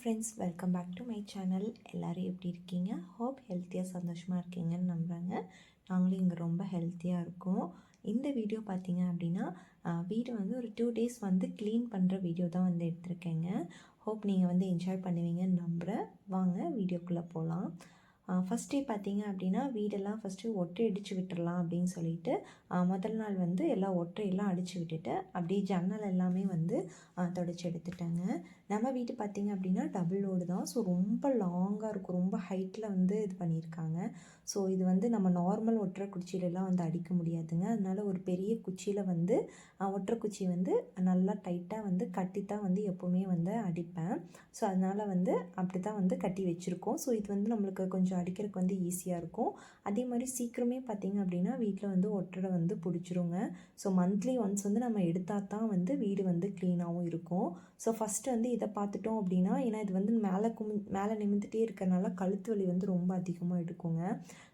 Friends, welcome back to my channel. எல்லோரும் எப்படி இருக்கீங்க? ஹோப் ஹெல்த்தியாக சந்தோஷமாக இருக்கீங்கன்னு நம்புகிறாங்க. நாங்களும் இங்கே ரொம்ப ஹெல்த்தியாக இருக்கோம். இந்த வீடியோ பார்த்தீங்க அப்படின்னா வீடு வந்து ஒரு 2 days வந்து க்ளீன் பண்ணுற வீடியோ தான் வந்து எடுத்திருக்கேங்க. ஹோப் நீங்கள் வந்து என்ஜாய் பண்ணுவீங்கன்னு நம்புகிறேன். வாங்க வீடியோக்குள்ளே போகலாம். ஃபஸ்ட் டே பார்த்தீங்க அப்படின்னா வீடெல்லாம் ஃபஸ்ட்டு ஒட்டை அடித்து விட்டுடலாம் அப்படின்னு சொல்லிட்டு முதல் நாள் வந்து எல்லாம் ஒற்றையெல்லாம் அடித்து விட்டுட்டு அப்படியே ஜன்னல் எல்லாமே வந்து தொடச்சி எடுத்துட்டேங்க. நம்ம வீட்டு பார்த்திங்க அப்படின்னா டபுள் ரோடு தான். ஸோ ரொம்ப லாங்காக இருக்கும், ரொம்ப ஹைட்டில் வந்து இது பண்ணியிருக்காங்க. ஸோ இது வந்து நம்ம நார்மல் ஒற்றை குச்சியிலலாம் வந்து அடிக்க முடியாதுங்க. அதனால் ஒரு பெரிய குச்சியில் வந்து ஒற்றை குச்சி வந்து நல்லா டைட்டாக வந்து கட்டி தான் வந்து எப்போவுமே வந்து அடிப்பேன். ஸோ அதனால் வந்து அப்படி தான் வந்து கட்டி வச்சுருக்கோம். ஸோ இது வந்து நம்மளுக்கு கொஞ்சம் அடிக்கிறதுக்கு வந்து ஈஸியாக இருக்கும். அதே மாதிரி சீக்கிரமே பார்த்திங்க அப்படின்னா வீட்டில் வந்து ஒட்டடை வந்து பிடிச்சிருங்க. ஸோ மந்த்லி ஒன்ஸ் வந்து நம்ம எடுத்தால் தான் வந்து வீடு வந்து க்ளீனாகவும் இருக்கும். ஸோ ஃபஸ்ட்டு வந்து இதை பார்த்துட்டோம் அப்படின்னா, ஏன்னா இது வந்து மேலே நிமிந்துகிட்டே இருக்கிறனால கழுத்து வலி வந்து ரொம்ப அதிகமாக எடுக்குங்க.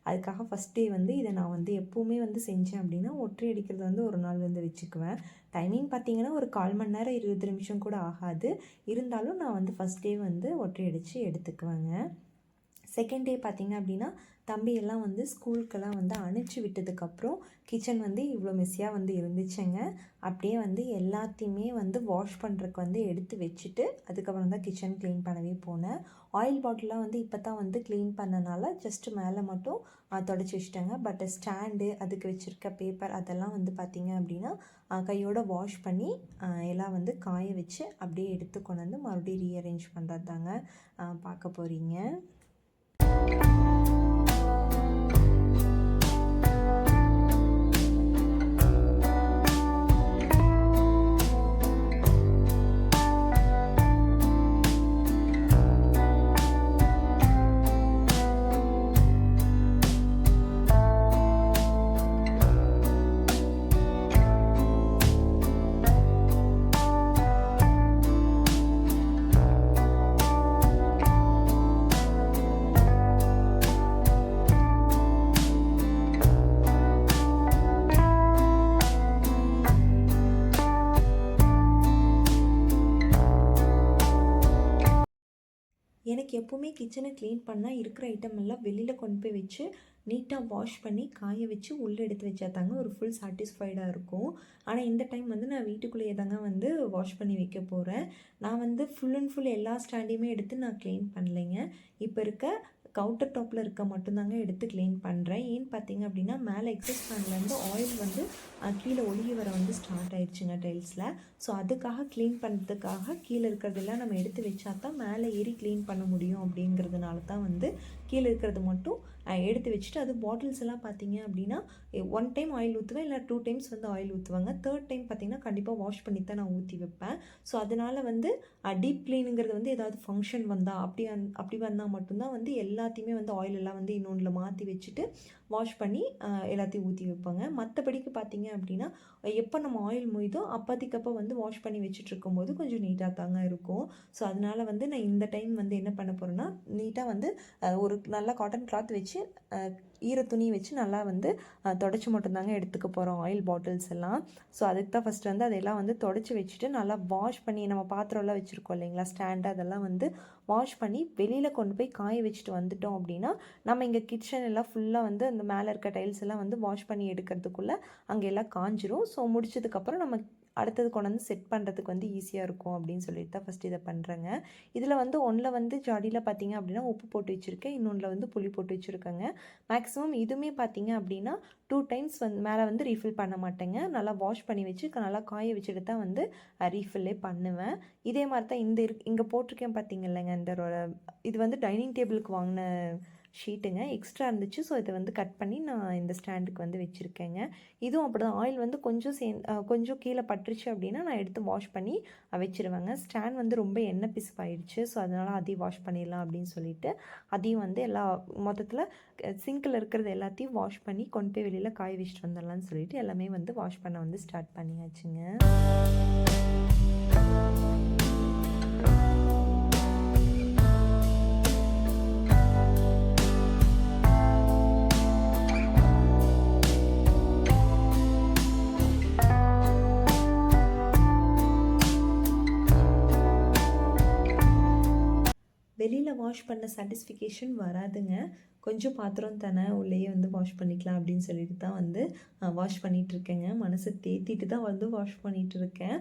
அதுக்காக ஃபஸ்ட் டே வந்து இதை நான் வந்து எப்போவுமே வந்து செஞ்சேன் அப்படின்னா ஒற்றை அடிக்கிறது வந்து ஒரு நாள் வந்து வச்சுக்குவேன். டைமிங் பார்த்திங்கன்னா ஒரு 1/4 மணி நேரம் 20 நிமிஷம் கூட ஆகாது. இருந்தாலும் நான் வந்து ஃபஸ்ட் டே வந்து ஒற்றை அடித்து எடுத்துக்குவேங்க. செகண்ட் டே பார்த்திங்க அப்படின்னா தம்பியெல்லாம் வந்து ஸ்கூலுக்கெல்லாம் வந்து அனுப்பிச்சி விட்டதுக்கப்புறம் கிச்சன் வந்து இவ்வளோ மெஸ்ஸியாக வந்து இருந்துச்சுங்க. அப்படியே வந்து எல்லாத்தையுமே வந்து வாஷ் பண்ணுறதுக்கு வந்து எடுத்து வச்சுட்டு அதுக்கப்புறம் தான் கிச்சன் க்ளீன் பண்ணவே போனேன். ஆயில் பாட்டிலாம் வந்து இப்போ தான் வந்து க்ளீன் பண்ணனால ஜஸ்ட்டு மேலே மட்டும் தொடச்சி வச்சுட்டேங்க. பட் ஸ்டாண்டு, அதுக்கு வச்சுருக்க பேப்பர் அதெல்லாம் வந்து பார்த்திங்க அப்படின்னா கையோடு வாஷ் பண்ணி எல்லாம் வந்து காய வச்சு அப்படியே எடுத்து கொண்டு வந்து மறுபடியும் ரீஅரேஞ்ச் பண்ணுறது தாங்க பார்க்க போகிறீங்க. எனக்கு எப்போவுமே கிச்சனை க்ளீன் பண்ணால் இருக்கிற ஐட்டம் எல்லாம் வெளியில் கொண்டு போய் வச்சு நீட்டாக வாஷ் பண்ணி காய வச்சு உள்ளே எடுத்து வச்சா தாங்க ஒரு ஃபுல் சாட்டிஸ்ஃபைடாக இருக்கும். ஆனால் இந்த டைம் வந்து நான் வீட்டுக்குள்ளேயே தாங்க வந்து வாஷ் பண்ணி வைக்க போகிறேன். நான் வந்து ஃபுல் அண்ட் ஃபுல் எல்லா ஸ்டாண்டையுமே எடுத்து நான் க்ளீன் பண்ணலைங்க. இப்போ இருக்க கவுண்டர் டாப்பில் இருக்க மட்டும்தாங்க எடுத்து க்ளீன் பண்ணுறேன். ஏன்னு பார்த்தீங்க அப்படின்னா மேலே எக்ஸஸ் ஃபேன்லேருந்து ஆயில் வந்து கீழே ஒழுகி வர வந்து ஸ்டார்ட் ஆயிடுச்சுங்க டைல்ஸில். ஸோ அதுக்காக க்ளீன் பண்ணுறதுக்காக கீழே இருக்கிறதெல்லாம் நம்ம எடுத்து வச்சா தான் மேலே ஏறி க்ளீன் பண்ண முடியும். அப்படிங்கிறதுனால தான் வந்து கீழே இருக்கிறது மட்டும் எடுத்து வச்சுட்டு, அது பாட்டில்ஸ் எல்லாம் பார்த்தீங்க அப்படின்னா 1 டைம் ஆயில் ஊற்றுவேன், இல்லை 2 times வந்து ஆயில் ஊற்றுவாங்க. 3rd டைம் பார்த்திங்கன்னா கண்டிப்பாக வாஷ் பண்ணி தான் நான் ஊற்றி வைப்பேன். ஸோ அதனால் வந்து டீப் க்ளீனுங்கிறது வந்து ஏதாவது ஃபங்க்ஷன் வந்தால் அப்படி வந்தால் மட்டும்தான் வந்து எல்லாத்தையுமே வந்து ஆயில் எல்லாம் வந்து இன்னொன்றில் மாற்றி வச்சுட்டு வாஷ் பண்ணி எல்லாத்தையும் ஊற்றி வைப்பாங்க. மற்றபடிக்கு பார்த்தீங்க அப்படின்னா எப்போ நம்ம ஆயில் மொய்தோ அப்போதைக்கப்போ வந்து வாஷ் பண்ணி வச்சுட்டு இருக்கும்போது கொஞ்சம் நீட்டாக தாங்க இருக்கும். ஸோ அதனால் வந்து நான் இந்த டைம் வந்து என்ன பண்ண போகிறேன்னா, நீட்டாக வந்து ஒரு நல்ல காட்டன் கிளாத் வச்சு ஈர துணி வச்சு நல்லா வந்து தொடச்சி மட்டும்தாங்க எடுத்துக்க போகிறோம் ஆயில் பாட்டில்ஸ் எல்லாம். ஸோ அதுக்கு தான் ஃபஸ்ட்டு வந்து அதெல்லாம் வந்து தொடச்சி வச்சுட்டு நல்லா வாஷ் பண்ணி நம்ம பாத்திரம்லாம் வச்சுருக்கோம் இல்லைங்களா, ஸ்டாண்டு, அதெல்லாம் வந்து வாஷ் பண்ணி வெளியில் கொண்டு போய் காய வச்சுட்டு வந்துட்டோம் அப்படின்னா நம்ம இங்கே கிச்சன் எல்லாம் ஃபுல்லாக வந்து அந்த மேலே இருக்க டைல்ஸ் எல்லாம் வந்து வாஷ் பண்ணி எடுக்கிறதுக்குள்ளே அங்கே எல்லாம் காஞ்சிரும். ஸோ முடிச்சதுக்கப்புறம் நம்ம அடுத்தது கொண்டு வந்து செட் பண்ணுறதுக்கு வந்து ஈஸியாக இருக்கும் அப்படின்னு சொல்லிட்டு தான் ஃபஸ்ட்டு இதை பண்ணுறேங்க. இதில் வந்து ஒன்றில் வந்து ஜாடியில் பார்த்திங்க அப்படின்னா உப்பு போட்டு வச்சுருக்கேன், இன்னொன்றில் வந்து புளி போட்டு வச்சுருக்கேங்க. மேக்ஸிமம் இதுவுமே பார்த்திங்க அப்படின்னா 2 times வந்து மேலே வந்து ரீஃபில் பண்ண மாட்டேங்க. நல்லா வாஷ் பண்ணி வச்சு நல்லா காய வச்சுட்டு தான் வந்து ரீஃபில்லே பண்ணுவேன். இதே மாதிரி தான் இங்கே போட்டிருக்கேன் பார்த்திங்க இல்லைங்க, இது வந்து டைனிங் டேபிளுக்கு வாங்கின ஷீட்டுங்க, எக்ஸ்ட்ரா இருந்துச்சு. ஸோ இதை வந்து கட் பண்ணி நான் இந்த ஸ்டாண்டுக்கு வந்து வச்சுருக்கேங்க. இதுவும் அப்படி தான், ஆயில் வந்து கொஞ்சம் கீழே பட்டுருச்சு அப்படின்னா நான் எடுத்து வாஷ் பண்ணி வச்சுருவேங்க. ஸ்டாண்ட் வந்து ரொம்ப எண்ணெய் பிசுப்பாயிடுச்சு. ஸோ அதனால் அதையும் வாஷ் பண்ணிடலாம் அப்படின்னு சொல்லிட்டு அதையும் வந்து மொத்தத்தில் சிங்கில் இருக்கிறது எல்லாத்தையும் வாஷ் பண்ணி கொண்டு போய் வெளியில் காய வச்சுட்டு வந்துடலான்னு சொல்லிட்டு எல்லாமே வந்து வாஷ் பண்ண வந்து ஸ்டார்ட் பண்ணியாச்சுங்க. வெளியில் வாஷ் பண்ண சாட்டிஸ்ஃபிகேஷன் வராதுங்க. கொஞ்சம் பாத்திரம் தானே, உள்ளேயே வந்து வாஷ் பண்ணிக்கலாம் அப்படின்னு சொல்லிட்டு தான் வந்து வாஷ் பண்ணிகிட்ருக்கேங்க. மனசை தேத்திட்டு தான் வந்து வாஷ் பண்ணிகிட்டு இருக்கேன்.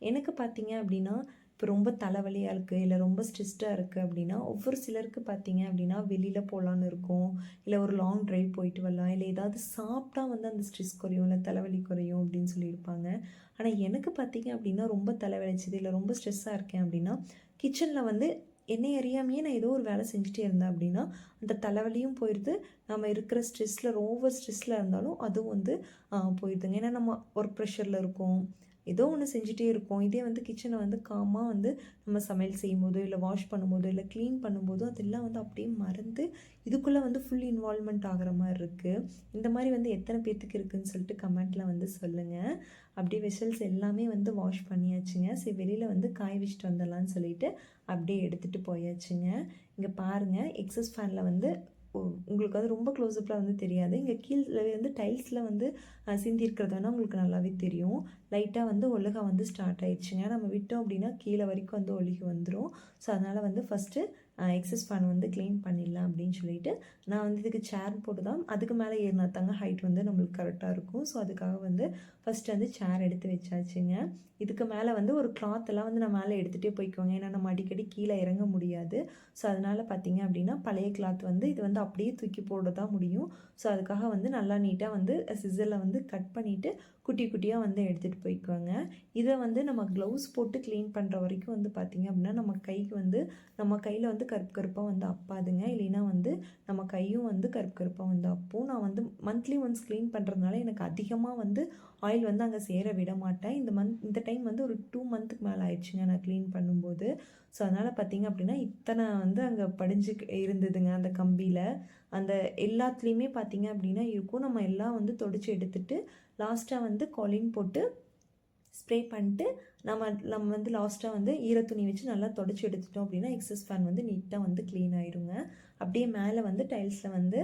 எனக்கு பார்த்தீங்க அப்படின்னா, இப்போ ரொம்ப தலைவலியாக இருக்குது, இல்லை ரொம்ப ஸ்ட்ரெஸ்டாக இருக்குது அப்படின்னா, ஒவ்வொரு சிலருக்கு பார்த்தீங்க அப்படின்னா வெளியில் போகலான்னு இருக்கும், இல்லை ஒரு லாங் ட்ரைவ் போயிட்டு வரலாம், இல்லை ஏதாவது சாப்பிட்டா வந்து அந்த ஸ்ட்ரெஸ் குறையும், இல்லை தலைவலி குறையும் அப்படின்னு சொல்லியிருப்பாங்க. ஆனால் எனக்கு பார்த்தீங்க அப்படின்னா ரொம்ப தலைவலிச்சது, இல்லை ரொம்ப ஸ்ட்ரெஸ்ஸாக இருக்கேன் அப்படின்னா, கிச்சனில் வந்து என்னை அறியாமையே நான் ஏதோ ஒரு வேலை செஞ்சுட்டே இருந்தேன் அப்படின்னா, அந்த தலைவலியும் போயிடுது, நம்ம இருக்கிற ஸ்ட்ரெஸ்ஸில் ஓவர் ஸ்ட்ரெஸ்ஸில் இருந்தாலும் அதுவும் வந்து போயிடுதுங்க. ஏன்னா நம்ம ஒர்க் ப்ரெஷரில் இருக்கோம், ஏதோ ஒன்று செஞ்சுட்டே இருக்கோம். இதே வந்து கிச்சனை வந்து காமாக வந்து நம்ம சமையல் செய்யும்போதோ, இல்லை வாஷ் பண்ணும்போதோ, இல்லை க்ளீன் பண்ணும்போதோ அதெல்லாம் வந்து அப்படியே மறந்து இதுக்குள்ளே வந்து ஃபுல் இன்வால்வ்மெண்ட் ஆகிற மாதிரி இருக்குது. இந்த மாதிரி வந்து எத்தனை பேர்த்துக்கு இருக்குதுன்னு சொல்லிட்டு கமெண்ட்டில் வந்து சொல்லுங்கள். அப்படியே வெசல்ஸ் எல்லாமே வந்து வாஷ் பண்ணியாச்சுங்க. சரி வெளியில் வந்து காய வச்சுட்டு வந்துடலான்னு சொல்லிட்டு அப்படியே எடுத்துகிட்டு போயாச்சுங்க. இங்கே பாருங்கள், எக்ஸஸ் ஃபேனில் வந்து உங்களுக்கு அது ரொம்ப க்ளோஸ்அப்பில் வந்து தெரியாது. இங்கே கீழே வந்து டைல்ஸில் வந்து சிந்தி இருக்கிறது வேணால் உங்களுக்கு நல்லாவே தெரியும். லைட்டாக வந்து ஒழுகா வந்து ஸ்டார்ட் ஆயிடுச்சுங்க. நம்ம விட்டோம் அப்படின்னா கீழே வரைக்கும் வந்து ஒழுகி வந்துடும். ஸோ அதனால் வந்து ஃபஸ்ட்டு எக்ஸஸ் ஃபேன் வந்து க்ளீன் பண்ணிடலாம் அப்படின்னு சொல்லிட்டு நான் வந்து இதுக்கு சேர் போட்டு தான் அதுக்கு மேலே ஏறினா தாங்க ஹைட் வந்து நம்மளுக்கு கரெக்டாக இருக்கும். ஸோ அதுக்காக வந்து ஃபஸ்ட்டு வந்து சேர் எடுத்து வச்சாச்சுங்க. இதுக்கு மேலே வந்து ஒரு கிளாத்தெல்லாம் வந்து நான் மேலே எடுத்துகிட்டே போய்க்குவேங்க. ஏன்னா நம்ம அடிக்கடி கீழே இறங்க முடியாது. ஸோ அதனால் பார்த்தீங்க அப்படின்னா பழைய கிளாத் வந்து இது வந்து அப்படியே தூக்கி போட தான் முடியும். ஸோ அதுக்காக வந்து நல்லா நீட்டாக வந்து சிசரில் வந்து கட் பண்ணிவிட்டு குட்டி குட்டியாக வந்து எடுத்துகிட்டு போய்க்குவாங்க. இதை வந்து நம்ம க்ளவுஸ் போட்டு க்ளீன் பண்ணுற வரைக்கும் வந்து பார்த்திங்க அப்படின்னா நம்ம கைக்கு வந்து நம்ம கையில் வந்து கருப்பு கருப்பாக வந்து அப்பாதுங்க. இல்லைன்னா வந்து நம்ம கையும் வந்து கருப்பு கருப்பாக வந்து அப்போது நான் வந்து மந்த்லி ஒன்ஸ் க்ளீன் பண்ணுறதுனால எனக்கு அதிகமாக வந்து ஆயில் வந்து அங்கே சேர விட மாட்டேன். இந்த டைம் வந்து ஒரு 2 மந்த்துக்கு மேலே ஆயிடுச்சுங்க நான் க்ளீன் பண்ணும்போது. ஸோ அதனால் பார்த்திங்க அப்படின்னா இத்தனை வந்து அங்கே படிஞ்சு இருந்ததுங்க அந்த கம்பியில். அந்த எல்லாத்துலேயுமே பார்த்திங்க அப்படின்னா இருக்கும். நம்ம எல்லாம் வந்து தொடச்சி எடுத்துகிட்டு லாஸ்ட்டாக வந்து கொலின் போட்டு ஸ்ப்ரே பண்ணிட்டு நம்ம வந்து லாஸ்ட்டாக வந்து ஈரத்துணி வச்சு நல்லா தொடச்சி எடுத்துட்டோம் அப்படின்னா எக்ஸஸ் ஃபேன் வந்து நீட்டாக வந்து க்ளீன் ஆகிடுங்க. அப்படியே மேலே வந்து டைல்ஸில் வந்து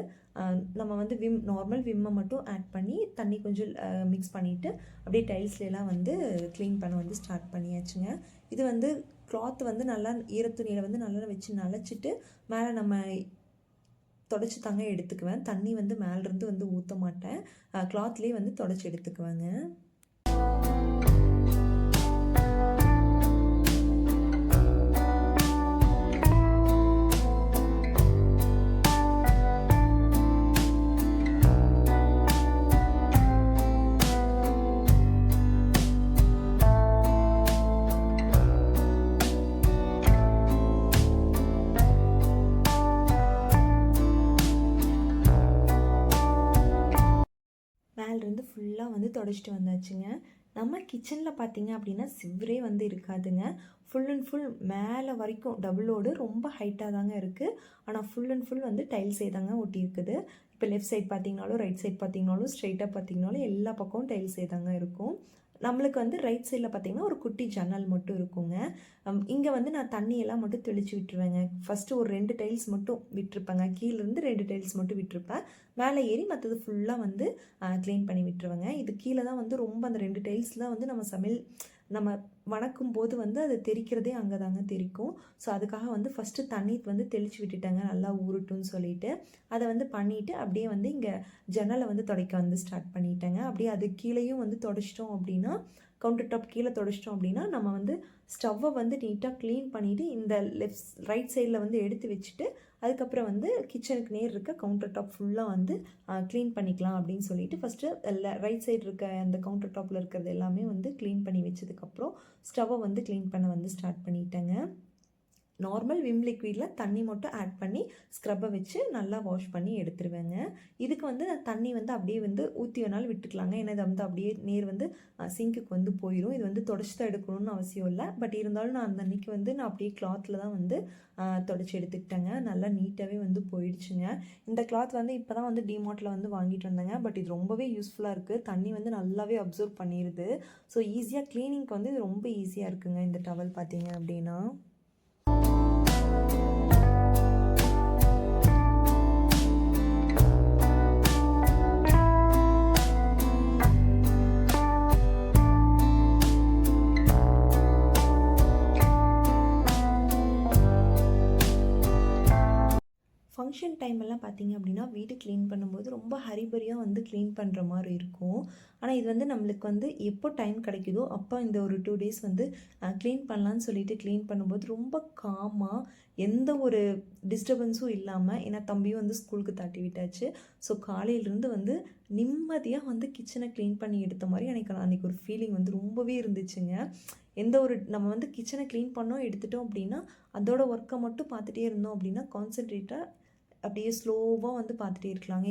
நம்ம வந்து நார்மல் விம்மை மட்டும் ஆட் பண்ணி தண்ணி கொஞ்சம் மிக்ஸ் பண்ணிவிட்டு அப்படியே டைல்ஸ்லாம் வந்து க்ளீன் பண்ண வந்து ஸ்டார்ட் பண்ணியாச்சுங்க. இது வந்து கிளாத் வந்து நல்லா ஈரத்துணியில் வந்து நல்லா வச்சு நனைச்சிட்டு மேலே நம்ம தொடச்சி தாங்க எடுத்துக்குவேன். தண்ணி வந்து மேலேருந்து வந்து ஊற்ற மாட்டேன், கிளாத்லேயே வந்து தொடச்சி எடுத்துக்குவேங்க. மேலேருந்து ஃபுல்லாக வந்து தொடச்சிட்டு வந்தாச்சுங்க. நம்ம கிச்சனில் பார்த்திங்க அப்படின்னா சிவரே வந்து இருக்காதுங்க. ஃபுல் அண்ட் ஃபுல் மேலே வரைக்கும் டபுளோடு ரொம்ப ஹைட்டாக தாங்க இருக்குது. ஆனால் ஃபுல் அண்ட் ஃபுல் வந்து டைல்ஸே தாங்க ஒட்டி இருக்குது. இப்போ லெஃப்ட் சைட் பார்த்திங்கனாலும் ரைட் சைட் பார்த்திங்கனாலும் ஸ்ட்ரைட்டாக பார்த்திங்கனாலும் எல்லா பக்கமும் டைல்ஸே தாங்க இருக்கும். நம்மளுக்கு வந்து ரைட் சைடில் பார்த்திங்கன்னா ஒரு குட்டி ஜன்னல் மட்டும் இருக்குங்க. இங்கே வந்து நான் தண்ணியெல்லாம் மட்டும் தெளித்து விட்டுருவேங்க. ஃபஸ்ட்டு ஒரு 2 டைல்ஸ் மட்டும் விட்டுருப்பேங்க. கீழேருந்து 2 டைல்ஸ் மட்டும் விட்டுருப்பேன். மேலே ஏறி மற்றது ஃபுல்லாக வந்து க்ளீன் பண்ணி விட்டுருவேங்க. இது கீழே தான் வந்து ரொம்ப அந்த 2 டைல்ஸ் தான் வந்து நம்ம வணக்கும் போது வந்து அது தெறிக்கிறதே அங்கே தாங்க தெறிக்கும். ஸோ அதுக்காக வந்து ஃபஸ்ட்டு தண்ணி வந்து தெளித்து விட்டுட்டாங்க நல்லா ஊறட்டும்னு சொல்லிவிட்டு. அதை வந்து பண்ணிவிட்டு அப்படியே வந்து இங்கே ஜன்னலை வந்து துடைக்க வந்து ஸ்டார்ட் பண்ணிட்டேங்க. அப்படியே அது கீழேயும் வந்து துடைச்சிட்டோம் அப்படின்னா கவுண்டர் டாப் கீழே துடைச்சிட்டோம் அப்படின்னா நம்ம வந்து ஸ்டவ்வை வந்து நீட்டாக க்ளீன் பண்ணிவிட்டு இந்த ரைட் சைடில் வந்து எடுத்து வச்சுட்டு அதுக்கப்புறம் வந்து கிச்சனுக்கு நேர் இருக்க கவுண்டர் டாப் ஃபுல்லாக வந்து க்ளீன் பண்ணிக்கலாம் அப்படின்னு சொல்லிட்டு ஃபஸ்ட்டு ரைட் சைடு இருக்க அந்த கவுண்டர் டாப்பில் இருக்கிறது எல்லாமே வந்து க்ளீன் பண்ணி வச்சதுக்கப்புறம் ஸ்டவ்வை வந்து க்ளீன் பண்ண வந்து ஸ்டார்ட் பண்ணிட்டேங்க. நார்மல் விம் லிக்விடில் தண்ணி மட்டும் ஆட் பண்ணி ஸ்க்ரப்பை வச்சு நல்லா வாஷ் பண்ணி எடுத்துருவேங்க. இதுக்கு வந்து தண்ணி வந்து அப்படியே வந்து ஊற்றி வேணாலும் விட்டுக்கலாங்க. ஏன்னா இது வந்து அப்படியே நேர் வந்து சிங்க்குக்கு வந்து போயிடும். இது வந்து தொடச்சி தான் எடுக்கணும்னு அவசியம் இல்லை. பட் இருந்தாலும் நான் அந்த அன்றைக்கி வந்து நான் அப்படியே கிளாத்தில் தான் வந்து தொடச்சி எடுத்துக்கிட்டேங்க. நல்லா நீட்டாகவே வந்து போயிடுச்சுங்க. இந்த கிளாத் வந்து இப்போ தான் வந்து டிமார்ட்டில் வந்து வாங்கிட்டு வந்தேங்க. பட் இது ரொம்பவே யூஸ்ஃபுல்லாக இருக்குது. தண்ணி வந்து நல்லாவே அப்சர்வ் பண்ணிடுது. ஸோ ஈஸியாக க்ளீனிங்க்கு வந்து இது ரொம்ப ஈஸியாக இருக்குங்க இந்த டவல் பார்த்தீங்க அப்படின்னா. ஃபங்க்ஷன் டைமெல்லாம் பார்த்தீங்க அப்படின்னா வீடு க்ளீன் பண்ணும்போது ரொம்ப ஹரிபரியாக வந்து க்ளீன் பண்ணுற மாதிரி இருக்கும். ஆனால் இது வந்து நம்மளுக்கு வந்து எப்போ டைம் கிடைக்குதோ அப்போ இந்த ஒரு 2 டேஸ் வந்து க்ளீன் பண்ணலான்னு சொல்லிட்டு க்ளீன் பண்ணும்போது ரொம்ப காமாக எந்த ஒரு டிஸ்டர்பன்ஸும் இல்லாமல், ஏன்னா தம்பியும் வந்து ஸ்கூலுக்கு தட்டி விட்டாச்சு. ஸோ காலையிலேருந்து வந்து நிம்மதியாக வந்து கிச்சனை க்ளீன் பண்ணி எடுத்த மாதிரி எனக்கு அன்றைக்கி ஒரு ஃபீலிங் வந்து ரொம்பவே இருந்துச்சுங்க. எந்த ஒரு நம்ம வந்து கிச்சனை க்ளீன் பண்ணோம் எடுத்துட்டோம் அப்படின்னா அதோட ஒர்க்கை மட்டும் பார்த்துட்டே இருந்தோம் அப்படின்னா கான்சென்ட்ரேட்டாக அப்படியே ஸ்லோவாக வந்து பார்த்துட்டே இருக்கலாங்க.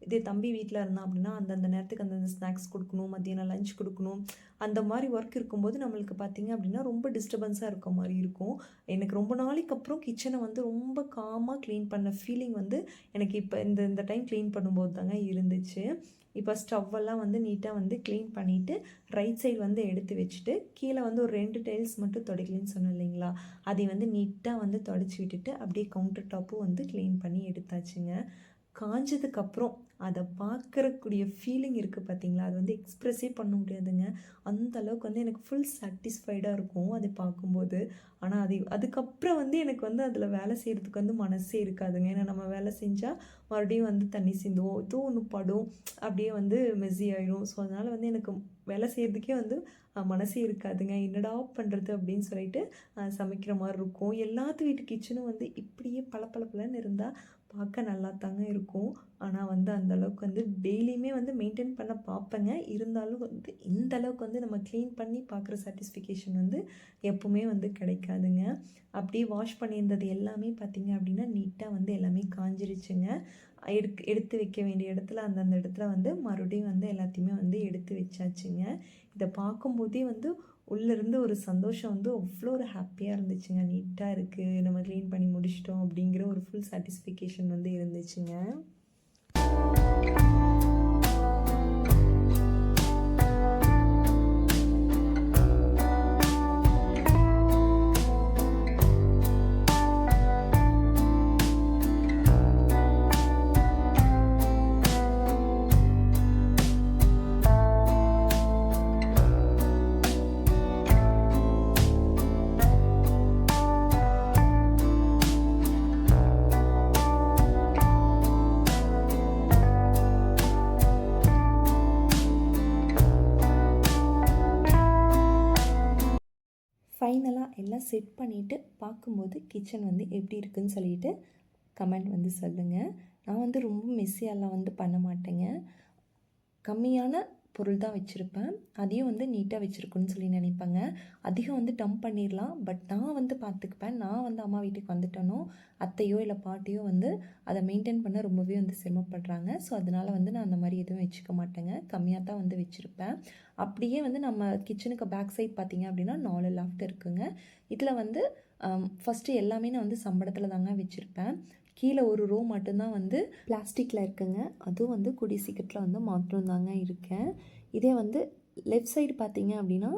இதே தம்பி வீட்டில் இருந்தான் அப்படின்னா அந்தந்த நேரத்துக்கு அந்தந்த ஸ்நாக்ஸ் கொடுக்கணும், மத்தியானம் லஞ்ச் கொடுக்கணும், அந்த மாதிரி ஒர்க் இருக்கும்போது நம்மளுக்கு பார்த்திங்க அப்படின்னா ரொம்ப டிஸ்டர்பன்ஸாக இருக்க மாதிரி இருக்கும். எனக்கு ரொம்ப நாளைக்கு அப்புறம் கிச்சனை வந்து ரொம்ப காமாக க்ளீன் பண்ண ஃபீலிங் வந்து எனக்கு இப்போ இந்த டைம் க்ளீன் பண்ணும்போது தாங்க இருந்துச்சு. இப்போ ஸ்டவ்வெல்லாம் வந்து நீட்டாக வந்து க்ளீன் பண்ணிவிட்டு ரைட் சைடு வந்து எடுத்து வச்சுட்டு கீழே வந்து ஒரு 2 டைல்ஸ் மட்டும் துடைக்கலன்னு சொன்னேன் இல்லைங்களா, அதை வந்து நீட்டாக வந்து துடைச்சி விட்டுட்டு அப்படியே கவுண்டர் டாப்பும் வந்து க்ளீன் பண்ணி எடுத்தாச்சுங்க. காஞ்சதுக்கப்புறம் அதை பார்க்குறக்கூடிய ஃபீலிங் இருக்குது பார்த்தீங்களா, அது வந்து எக்ஸ்ப்ரெஸ்ஸே பண்ண முடியாதுங்க. அந்த அளவுக்கு வந்து எனக்கு ஃபுல் சாட்டிஸ்ஃபைடாக இருக்கும் அதை பார்க்கும்போது. ஆனால் அதுக்கப்புறம் வந்து எனக்கு வந்து அதில் வேலை செய்கிறதுக்கு வந்து மனசே இருக்காதுங்க. ஏன்னா நம்ம வேலை செஞ்சால் மறுபடியும் வந்து தண்ணி சிந்துவோம், ஏதோ ஒன்று படும், அப்படியே வந்து மெஸ்ஸி ஆகிடும். ஸோ அதனால் வந்து எனக்கு வேலை செய்கிறதுக்கே வந்து மனசே இருக்காதுங்க. என்னடா பண்ணுறது அப்படின்னு சொல்லிட்டு சமைக்கிற மாதிரி இருக்கும். எல்லாத்து வீட்டு கிச்சனும் வந்து இப்படியே பளபளன்னு இருந்தால் பார்க்க நல்லா தாங்க இருக்கும். ஆனால் வந்து அந்தளவுக்கு வந்து டெய்லியுமே வந்து மெயின்டைன் பண்ண பார்ப்பேங்க. இருந்தாலும் வந்து இந்த அளவுக்கு வந்து நம்ம க்ளீன் பண்ணி பார்க்குற சாட்டிஸ்ஃபிகேஷன் வந்து எப்போவுமே வந்து கிடைக்காதுங்க. அப்படியே வாஷ் பண்ணியிருந்தது எல்லாமே பார்த்திங்க அப்படின்னா நீட்டாக வந்து எல்லாமே காஞ்சிருச்சுங்க. எடுத்து வைக்க வேண்டிய இடத்துல அந்தந்த இடத்துல வந்து மறுபடியும் வந்து எல்லாத்தையுமே வந்து எடுத்து வச்சாச்சுங்க. இதை பார்க்கும்போதே வந்து உள்ளேருந்து ஒரு சந்தோஷம் வந்து அவ்வளோ ஒரு ஹாப்பியாக இருந்துச்சுங்க. நீட்டாக இருக்குது, நம்ம க்ளீன் பண்ணி முடிச்சிட்டோம் அப்படிங்கிற ஒரு ஃபுல் சாட்டிஸ்ஃபிகேஷன் வந்து இருந்துச்சுங்க. ஃபைனலாக எல்லாம் செட் பண்ணிவிட்டு பார்க்கும்போது கிச்சன் வந்து எப்படி இருக்குதுன்னு சொல்லிட்டு கமெண்ட் வந்து சொல்லுங்கள். நான் வந்து ரொம்ப மெஸ்ஸியாலாம் வந்து பண்ண மாட்டேங்க. கம்மியான பொருள் தான் வச்சுருப்பேன், அதையும் வந்து நீட்டாக வச்சுருக்குன்னு சொல்லி நினைப்பேங்க. அதிகம் வந்து டம்ப் பண்ணிடலாம், பட் நான் வந்து பார்த்துக்குப்பேன். நான் வந்து அம்மா வீட்டுக்கு வந்துட்டேனோ அத்தையோ இல்லை பாட்டியோ வந்து அதை மெயின்டைன் பண்ண ரொம்பவே வந்து சிரமப்படுறாங்க. ஸோ அதனால் வந்து நான் அந்த மாதிரி எதுவும் வச்சுக்க மாட்டேங்க, கம்மியாக தான் வந்து வச்சுருப்பேன். அப்படியே வந்து நம்ம கிச்சனுக்கு பேக் சைட் பார்த்திங்க அப்படின்னா 4 லாஃப்ட் இருக்குங்க. இதில் வந்து ஃபஸ்ட்டு எல்லாமே நான் வந்து சம்பளத்தில் தாங்க வச்சுருப்பேன். கீழே ஒரு ரோ மட்டும்தான் வந்து பிளாஸ்டிக்கில் இருக்குங்க. அதுவும் வந்து கூடிய சீக்கிரத்தில் வந்து மாற்றணும் தாங்க இருக்கேன். இதே வந்து லெஃப்ட் சைடு பார்த்திங்க அப்படின்னா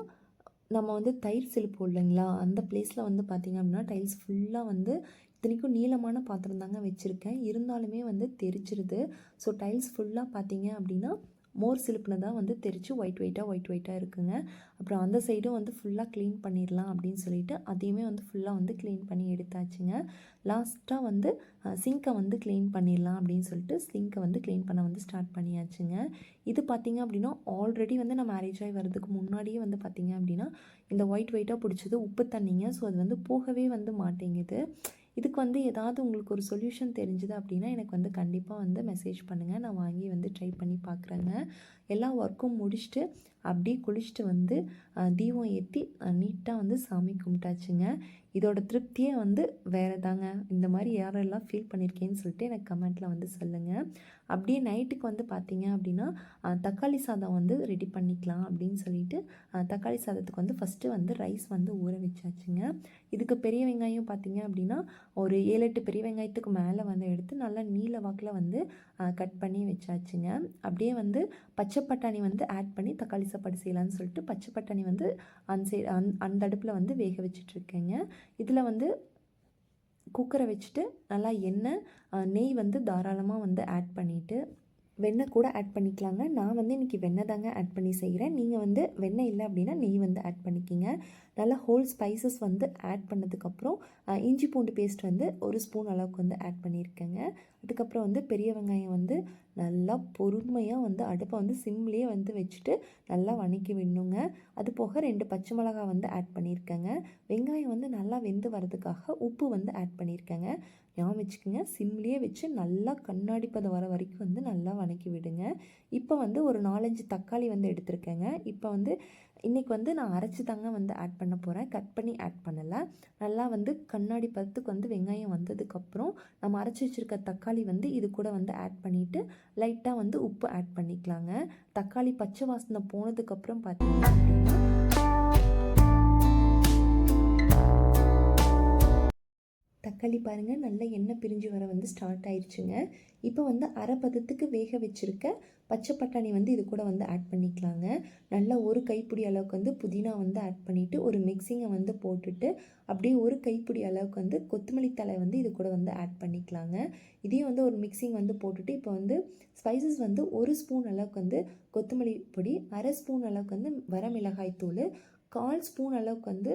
நம்ம வந்து தயிர் சிலுப்போம் இல்லைங்களா, அந்த பிளேஸில் வந்து பார்த்திங்க அப்படின்னா டைல்ஸ் ஃபுல்லாக வந்து இத்தனைக்கும் நீளமான பாத்திரம் தாங்க வச்சுருக்கேன், இருந்தாலுமே வந்து தெரிச்சிருது. ஸோ டைல்ஸ் ஃபுல்லாக பார்த்திங்க அப்படின்னா மோர் சிலுப்புன்னு தான் வந்து தெரித்து ஒயிட் ஒயிட்டாக இருக்குங்க. அப்புறம் அந்த சைடும் வந்து ஃபுல்லாக க்ளீன் பண்ணிடலாம் அப்படின்னு சொல்லிட்டு அதையுமே வந்து ஃபுல்லாக வந்து க்ளீன் பண்ணி எடுத்தாச்சுங்க. லாஸ்ட்டாக வந்து சிங்கை வந்து க்ளீன் பண்ணிடலாம் அப்படின்னு சொல்லிட்டு சிங்கை வந்து க்ளீன் பண்ண வந்து ஸ்டார்ட் பண்ணியாச்சுங்க. இது பார்த்திங்க அப்படின்னா ஆல்ரெடி வந்து நான் மேரேஜ் ஆகி வர்றதுக்கு முன்னாடியே வந்து பார்த்திங்க அப்படின்னா இந்த ஒயிட்டாக பிடிச்சது உப்பு தண்ணிங்க. ஸோ அது வந்து போகவே வந்து மாட்டேங்குது. இதுக்கு வந்து ஏதாவது உங்களுக்கு ஒரு சொல்யூஷன் தெரிஞ்சுது அப்படின்னா எனக்கு வந்து கண்டிப்பாக வந்து மெசேஜ் பண்ணுங்கள், நான் வாங்கி வந்து ட்ரை பண்ணி பார்க்குறேங்க. எல்லா ஒர்க்கும் முடிச்சுட்டு அப்படியே குளிச்சுட்டு வந்து தீபம் ஏற்றி நீட்டாக வந்து சாமி கும்பிட்டாச்சுங்க. இதோட திருப்தியே வந்து வேறு தாங்க. இந்த மாதிரி யாரெல்லாம் ஃபீல் பண்ணியிருக்கேன்னு சொல்லிட்டு எனக்கு கமெண்ட்டில் வந்து சொல்லுங்கள். அப்படியே நைட்டுக்கு வந்து பார்த்திங்க அப்படின்னா தக்காளி சாதம் வந்து ரெடி பண்ணிக்கலாம் அப்படின்னு சொல்லிட்டு தக்காளி சாதத்துக்கு வந்து ஃபஸ்ட்டு வந்து ரைஸ் வந்து ஊற வச்சாச்சுங்க. இதுக்கு பெரிய வெங்காயம் பார்த்திங்க அப்படின்னா ஒரு 7-8 பெரிய வெங்காயத்துக்கு மேலே வந்து எடுத்து நல்லா நீல வாக்கில் வந்து கட் பண்ணி வச்சாச்சுங்க. அப்படியே வந்து பச்சை பட்டாணி வந்து ஆட் பண்ணி தக்காளி சாப்பாடு செய்யலான்னு சொல்லிட்டு பச்சை பட்டாணி வந்து அந்த அடுப்பில் வந்து வேக வச்சிட்ருக்கேங்க. இதில் வந்து குக்கரை வச்சுட்டு நல்லா எண்ணெய் நெய் வந்து தாராளமாக வந்து ஆட் பண்ணிவிட்டு வெண்ணெய் கூட ஆட் பண்ணிக்கலாங்க. நான் வந்து இன்றைக்கி வெண்ணெய் தாங்க ஆட் பண்ணி செய்கிறேன். நீங்கள் வந்து வெண்ணெய் இல்லை அப்படின்னா நெய் வந்து ஆட் பண்ணிக்கிங்க. நல்லா ஹோல் ஸ்பைசஸ் வந்து ஆட் பண்ணதுக்கப்புறம் இஞ்சி பூண்டு பேஸ்ட் வந்து 1 ஸ்பூன் அளவுக்கு வந்து ஆட் பண்ணியிருக்கேங்க. அதுக்கப்புறம் வந்து பெரிய வெங்காயம் வந்து நல்லா பொறுமையாக வந்து அடுப்பை வந்து சிம்லேயே வந்து வச்சுட்டு நல்லா வதக்கி விடணுங்க. அது போக 2 பச்சை மிளகா வந்து ஆட் பண்ணியிருக்கேங்க. வெங்காயம் வந்து நல்லா வெந்து வரதுக்காக உப்பு வந்து ஆட் பண்ணியிருக்கேங்க. ஞாபகம் வச்சுக்கோங்க, சிம்லேயே வச்சு நல்லா கண்ணாடி பதம் வர வரைக்கும் வந்து நல்லா வதக்கி விடுங்க. இப்போ வந்து ஒரு 4-5 தக்காளி வந்து எடுத்திருக்கேங்க. இப்போ வந்து இன்றைக்கி வந்து நான் அரைச்சி தாங்க வந்து ஆட் பண்ண போகிறேன், கட் பண்ணி ஆட் பண்ணலை. நல்லா வந்து கண்ணாடி பதத்துக்கு வந்து வெங்காயம் வந்ததுக்கப்புறம் நம்ம அரைச்சி வச்சுருக்க தக்காளி வந்து இது கூட வந்து ஆட் பண்ணிவிட்டு லைட்டாக வந்து உப்பு ஆட் பண்ணிக்கலாங்க. தக்காளி பச்சை வாசனை போனதுக்கப்புறம் பார்த்தீங்க அப்படின்னா தக்காளி பாருங்கள் நல்லா எண்ணெய் பிரிஞ்சு வர வந்து ஸ்டார்ட் ஆயிடுச்சுங்க. இப்போ வந்து அரை பதத்துக்கு வேக வச்சுருக்க பச்சை பட்டாணி வந்து இது கூட வந்து ஆட் பண்ணிக்கலாங்க. நல்லா ஒரு கைப்பிடி அளவுக்கு வந்து புதினா வந்து ஆட் பண்ணிவிட்டு ஒரு மிக்சிங்கை வந்து போட்டுட்டு அப்படியே ஒரு கைப்பிடி அளவுக்கு வந்து கொத்தமல்லி தழை வந்து இது கூட வந்து ஆட் பண்ணிக்கலாங்க. இதையும் வந்து ஒரு மிக்சிங் வந்து போட்டுட்டு இப்போ வந்து ஸ்பைசஸ் வந்து 1 ஸ்பூன் அளவுக்கு வந்து கொத்தமல்லி பொடி, அரை ஸ்பூன் அளவுக்கு வந்து வரமிளகாய் தூள், 1/4 ஸ்பூன் அளவுக்கு வந்து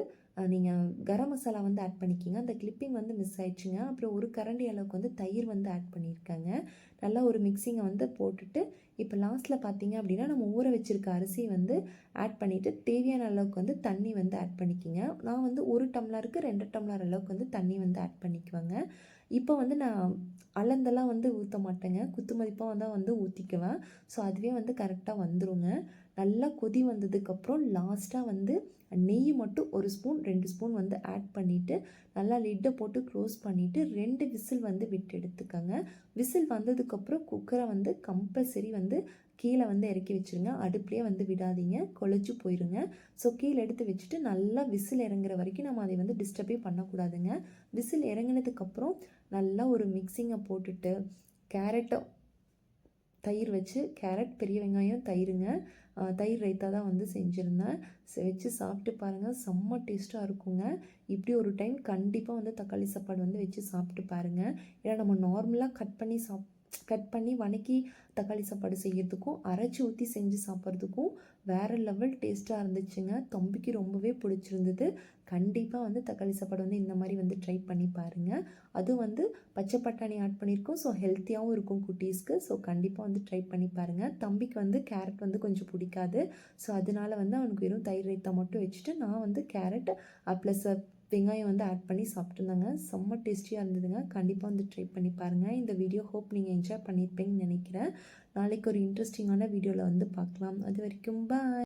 நீங்கள் கரம் மசாலா வந்து ஆட் பண்ணிக்கிங்க. அந்த கிளிப்பிங் வந்து மிஸ் ஆயிடுச்சுங்க. அப்புறம் ஒரு கரண்டி அளவுக்கு வந்து தயிர் வந்து ஆட் பண்ணியிருக்கேங்க. நல்லா ஒரு மிக்சிங்கை வந்து போட்டுட்டு இப்போ லாஸ்ட்டில் பார்த்தீங்க அப்படின்னா நம்ம ஊற வச்சுருக்க அரிசி வந்து ஆட் பண்ணிவிட்டு தேவையான அளவுக்கு வந்து தண்ணி வந்து ஆட் பண்ணிக்கிங்க. நான் வந்து 1 டம்ளருக்கு 2 டம்ளர் அளவுக்கு வந்து தண்ணி வந்து ஆட் பண்ணிக்குவேங்க. இப்போ வந்து நான் அளந்தெல்லாம் வந்து ஊற்ற மாட்டேங்க, குத்து மதிப்பாக தான் வந்து ஊற்றிக்குவேன். ஸோ அதுவே வந்து கரெக்டாக வந்துருங்க. நல்லா கொதி வந்ததுக்கப்புறம் லாஸ்ட்டாக வந்து நெய் மட்டும் 1 ஸ்பூன் 2 ஸ்பூன் வந்து ஆட் பண்ணிவிட்டு நல்லா லிட்டை போட்டு க்ளோஸ் பண்ணிவிட்டு 2 விசில் வந்து விட்டு எடுத்துக்கோங்க. விசில் வந்ததுக்கப்புறம் குக்கரை வந்து கம்பல்சரி வந்து கீழே வந்து இறக்கி வச்சுருங்க. அடுப்புலேயே வந்து விடாதீங்க, கொலைச்சி போயிருங்க. ஸோ கீழே எடுத்து வச்சுட்டு நல்லா விசில் இறங்குற வரைக்கும் நம்ம அதை வந்து டிஸ்டர்பே பண்ணக்கூடாதுங்க. விசில் இறங்கினதுக்கப்புறம் நல்லா ஒரு மிக்சிங்கை போட்டுட்டு கேரட்டை தயிர் வச்சு கேரட், பெரிய வெங்காயம், தயிருங்க, தயிர் ரைத்தா தான் வந்து செஞ்சுருந்தேன். வச்சு சாப்பிட்டு பாருங்கள், செம்ம டேஸ்ட்டாக இருக்குங்க. இப்படி ஒரு டைம் கண்டிப்பாக வந்து தக்காளி சாப்பாடு வந்து வச்சு சாப்பிட்டு பாருங்கள். ஏன்னா நம்ம நார்மலாக கட் பண்ணி வதக்கி தக்காளி சாப்பாடு செய்கிறதுக்கும் அரைச்சி ஊற்றி செஞ்சு சாப்பிட்றதுக்கும் வேறு லெவல் டேஸ்ட்டாக இருந்துச்சுங்க. தம்பிக்கு ரொம்பவே பிடிச்சிருந்தது. கண்டிப்பாக வந்து தக்காளி சாப்பாடு வந்து இந்த மாதிரி வந்து ட்ரை பண்ணி பாருங்கள். அதுவும் வந்து பச்சை பட்டாணி ஆட் பண்ணியிருக்கோம். ஸோ ஹெல்த்தியாகவும் இருக்கும் குட்டீஸ்க்கு. ஸோ கண்டிப்பாக வந்து ட்ரை பண்ணி பாருங்கள். தம்பிக்கு வந்து கேரட் வந்து கொஞ்சம் பிடிக்காது. ஸோ அதனால வந்து அவனுக்கு வெறும் தயிர் ரைத்தா மட்டும் வச்சுட்டு நான் வந்து கேரட் ப்ளஸ் வெங்காயம் வந்து ஆட் பண்ணி சாப்பிட்டுருந்தாங்க. செம்ம டேஸ்டியாக இருந்ததுங்க. கண்டிப்பாக வந்து ட்ரை பண்ணி பாருங்கள். இந்த வீடியோ ஹோப் நீங்கள் என்ஜாய் பண்ணியிருப்பீங்கன்னு நினைக்கிறேன். நாளைக்கு ஒரு இன்ட்ரெஸ்டிங்கான வீடியோவில் வந்து பார்க்கலாம். அது வரைக்கும் பாய்.